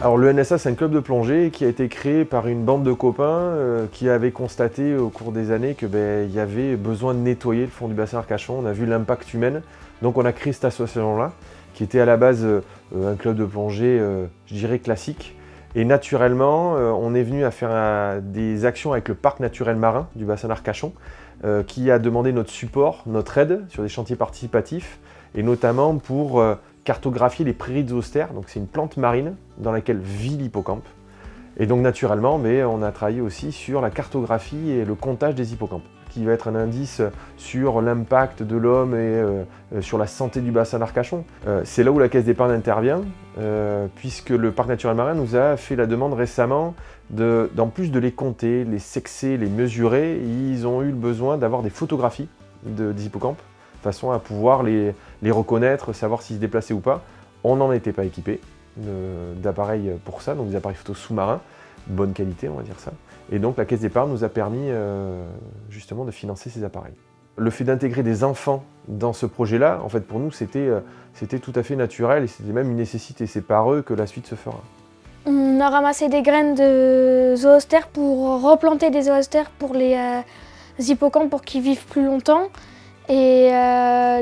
Alors le NSA, c'est un club de plongée qui a été créé par une bande de copains qui avaient constaté au cours des années que il y avait besoin de nettoyer le fond du bassin Arcachon. On a vu l'impact humain, donc on a créé cette association-là, qui était à la base un club de plongée, je dirais classique. Et naturellement, on est venu à faire des actions avec le parc naturel marin du bassin d'Arcachon, qui a demandé notre support, notre aide sur des chantiers participatifs, et notamment pour cartographier les prairies de zoster. Donc c'est une plante marine dans laquelle vit l'hippocampe. Et donc naturellement, on a travaillé aussi sur la cartographie et le comptage des hippocampes, qui va être un indice sur l'impact de l'homme et sur la santé du bassin d'Arcachon. C'est là où la Caisse d'épargne intervient, puisque le parc naturel marin nous a fait la demande récemment d'en plus de les compter, les sexer, les mesurer, ils ont eu le besoin d'avoir des photographies des hippocampes, de façon à pouvoir les reconnaître, savoir s'ils se déplaçaient ou pas. On n'en était pas équipé d'appareils pour ça, donc des appareils photo sous-marins, bonne qualité on va dire ça. Et donc la Caisse d'épargne nous a permis justement de financer ces appareils. Le fait d'intégrer des enfants dans ce projet-là, en fait pour nous c'était tout à fait naturel et c'était même une nécessité, c'est par eux que la suite se fera. On a ramassé des graines de zoostère pour replanter des zoostères pour les hippocampes pour qu'ils vivent plus longtemps et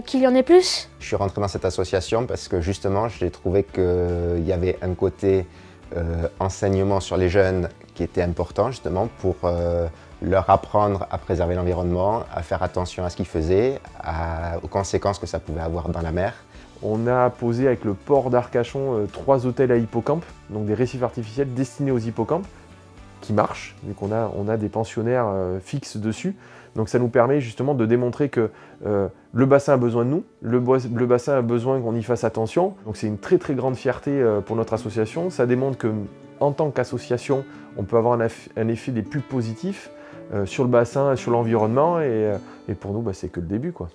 qu'il y en ait plus. Je suis rentré dans cette association parce que justement j'ai trouvé qu'il y avait un côté enseignement sur les jeunes qui était important justement pour leur apprendre à préserver l'environnement, à faire attention à ce qu'ils faisaient, aux conséquences que ça pouvait avoir dans la mer. On a posé avec le port d'Arcachon 3 hôtels à hippocampes, donc des récifs artificiels destinés aux hippocampes, qui marchent, vu qu'on a des pensionnaires fixes dessus. Donc ça nous permet justement de démontrer que le bassin a besoin de nous, le bassin a besoin qu'on y fasse attention. Donc c'est une très très grande fierté pour notre association. Ça démontre qu'en tant qu'association, on peut avoir un effet des plus positifs sur le bassin, sur l'environnement, et pour nous, c'est que le début, quoi.